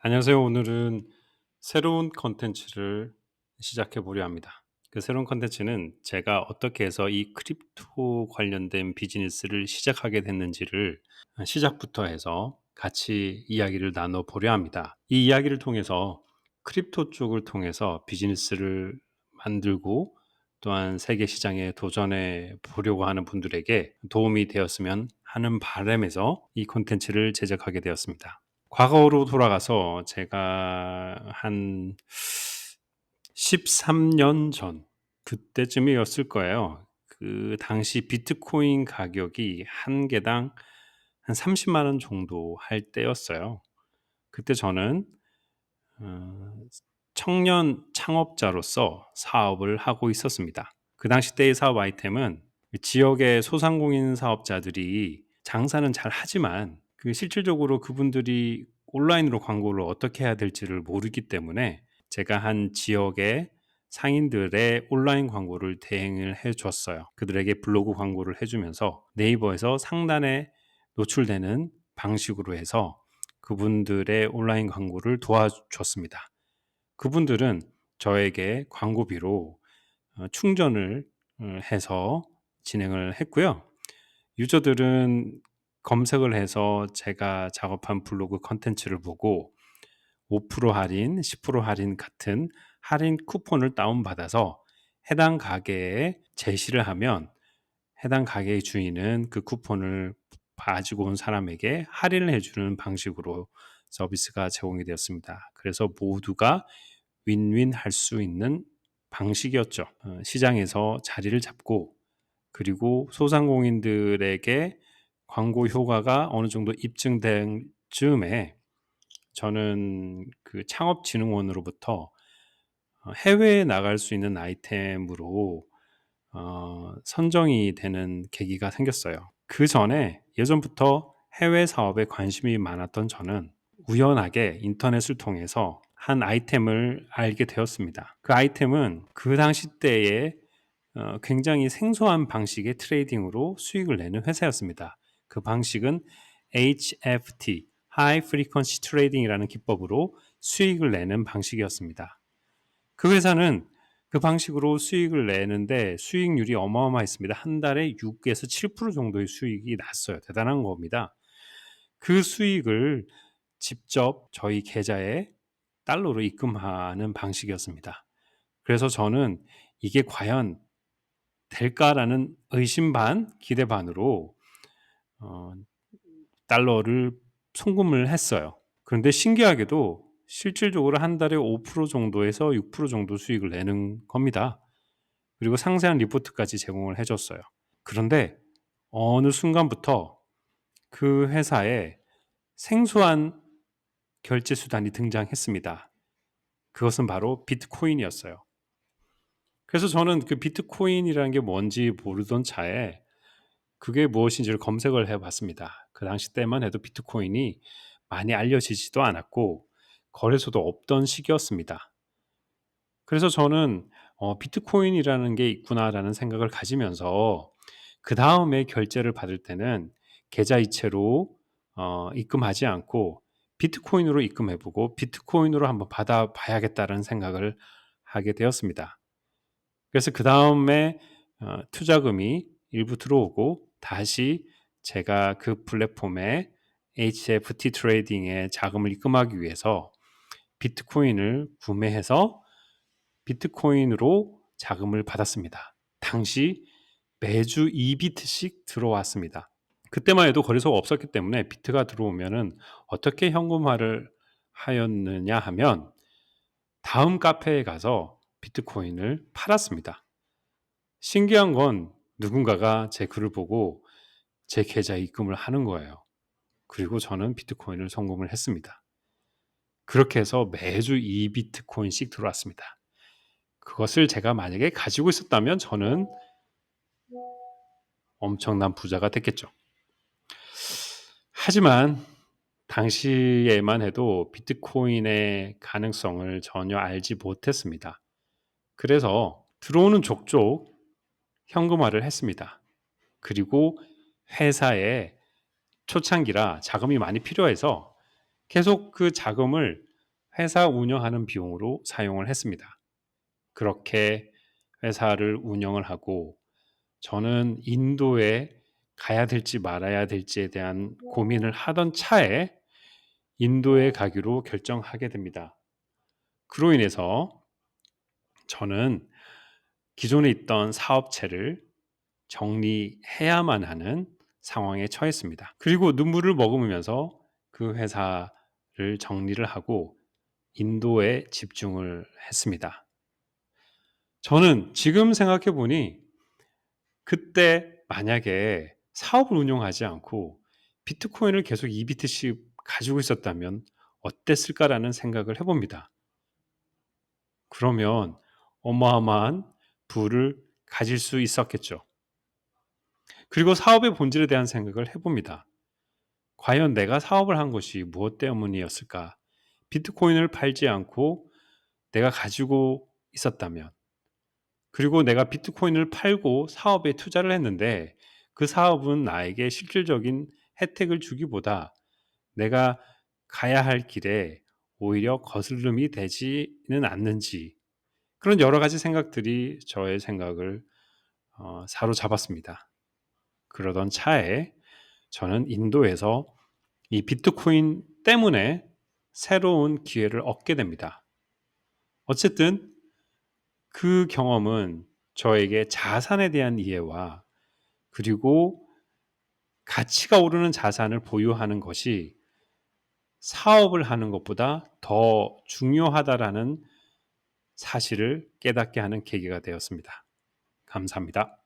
안녕하세요. 오늘은 새로운 컨텐츠를 시작해 보려 합니다. 그 새로운 컨텐츠는 제가 어떻게 해서 이 크립토 관련된 비즈니스를 시작하게 됐는지를 시작부터 해서 같이 이야기를 나눠 보려 합니다. 이 이야기를 통해서 크립토 쪽을 통해서 비즈니스를 만들고 또한 세계 시장에 도전해 보려고 하는 분들에게 도움이 되었으면 하는 바람에서 이 콘텐츠를 제작하게 되었습니다. 과거로 돌아가서 제가 한 13년 전 그때쯤이었을 거예요. 그 당시 비트코인 가격이 한 개당 한 30만 원 정도 할 때였어요. 그때 저는 어 청년 창업자로서 사업을 하고 있었습니다. 그 당시 때의 사업 아이템은 지역의 소상공인 사업자들이 장사는 잘하지만 실질적으로 그분들이 온라인으로 광고를 어떻게 해야 될지를 모르기 때문에 제가 한 지역의 상인들의 온라인 광고를 대행을 해 줬어요. 그들에게 블로그 광고를 해 주면서 네이버에서 상단에 노출되는 방식으로 해서 그분들의 온라인 광고를 도와줬습니다. 그분들은 저에게 광고비로 충전을 해서 진행을 했고요. 유저들은 검색을 해서 제가 작업한 블로그 컨텐츠를 보고 5% 할인, 10% 할인 같은 할인 쿠폰을 다운받아서 해당 가게에 제시를 하면 해당 가게의 주인은 그 쿠폰을 가지고 온 사람에게 할인을 해주는 방식으로 서비스가 제공이 되었습니다. 그래서 모두가 윈윈 할 수 있는 방식이었죠. 시장에서 자리를 잡고 그리고 소상공인들에게 광고 효과가 어느 정도 입증된 즈음에 저는 그 창업진흥원으로부터 해외에 나갈 수 있는 아이템으로 선정이 되는 계기가 생겼어요. 그 전에 예전부터 해외 사업에 관심이 많았던 저는 우연하게 인터넷을 통해서 한 아이템을 알게 되었습니다. 그 아이템은 그 당시 때에 굉장히 생소한 방식의 트레이딩으로 수익을 내는 회사였습니다. 그 방식은 HFT, High Frequency Trading이라는 기법으로 수익을 내는 방식이었습니다. 그 회사는 그 방식으로 수익을 내는데 수익률이 어마어마했습니다. 한 달에 6에서 7% 정도의 수익이 났어요. 대단한 겁니다. 그 수익을 직접 저희 계좌에 달러로 입금하는 방식이었습니다. 그래서 저는 이게 과연 될까라는 의심 반, 기대 반으로 어, 달러를 송금을 했어요. 그런데 신기하게도 실질적으로 한 달에 5% 정도에서 6% 정도 수익을 내는 겁니다. 그리고 상세한 리포트까지 제공을 해줬어요. 그런데 어느 순간부터 그 회사에 생소한 결제 수단이 등장했습니다. 그것은 바로 비트코인이었어요. 그래서 저는 그 비트코인이라는 게 뭔지 모르던 차에 그게 무엇인지를 검색을 해 봤습니다. 그 당시 때만 해도 비트코인이 많이 알려지지도 않았고 거래소도 없던 시기였습니다. 그래서 저는 '비트코인이라는 게 있구나.'라는 생각을 가지면서 그다음에 결제를 받을 때는 계좌 이체로 입금하지 않고 비트코인으로 입금해 보고 '비트코인으로 한번 받아 봐야겠다.'라는 생각을 하게 되었습니다. 그래서 그다음에 투자금이 일부 들어오고 다시 제가 그 플랫폼에 HFT 트레이딩에 자금을 입금하기 위해서 비트코인을 구매해서 비트코인으로 자금을 받았습니다. 당시 매주 2비트씩 들어왔습니다. 그때만 해도 거래소가 없었기 때문에 비트가 들어오면은 어떻게 현금화를 하였느냐 하면 다음 카페에 가서 비트코인을 팔았습니다. 신기한 건 누군가가 제 글을 보고 제 계좌에 입금을 하는 거예요. 그리고 저는 비트코인을 성공을 했습니다. 그렇게 해서 매주 2비트코인씩 들어왔습니다. 그것을 제가 만약에 가지고 있었다면 저는 엄청난 부자가 됐겠죠. 하지만 당시에만 해도 비트코인의 가능성을 전혀 알지 못했습니다. 그래서 들어오는 족족 현금화를 했습니다. 그리고 회사에 초창기라 자금이 많이 필요해서 계속 그 자금을 회사 운영하는 비용으로 사용을 했습니다. 그렇게 회사를 운영을 하고 저는 인도에 가야 될지 말아야 될지에 대한 고민을 하던 차에 인도에 가기로 결정하게 됩니다. 그로 인해서 저는 기존에 있던 사업체를 정리해야만 하는 상황에 처했습니다. 그리고 눈물을 머금으면서 그 회사를 정리를 하고 인도에 집중을 했습니다. 저는 지금 생각해 보니 그때 만약에 사업을 운영하지 않고 비트코인을 계속 2BTC 가지고 있었다면 어땠을까라는 생각을 해봅니다. 그러면 어마어마한 부를 가질 수 있었겠죠. 그리고 사업의 본질에 대한 생각을 해봅니다. 과연 내가 사업을 한 것이 무엇 때문이었을까? 비트코인을 팔지 않고 내가 가지고 있었다면, 그리고 내가 비트코인을 팔고 사업에 투자를 했는데 그 사업은 나에게 실질적인 혜택을 주기보다 내가 가야 할 길에 오히려 거슬림이 되지는 않는지, 그런 여러 가지 생각들이 저의 생각을 사로잡았습니다. 그러던 차에 저는 인도에서 이 비트코인 때문에 새로운 기회를 얻게 됩니다. 어쨌든 그 경험은 저에게 자산에 대한 이해와 그리고 가치가 오르는 자산을 보유하는 것이 사업을 하는 것보다 더 중요하다라는 사실을 깨닫게 하는 계기가 되었습니다. 감사합니다.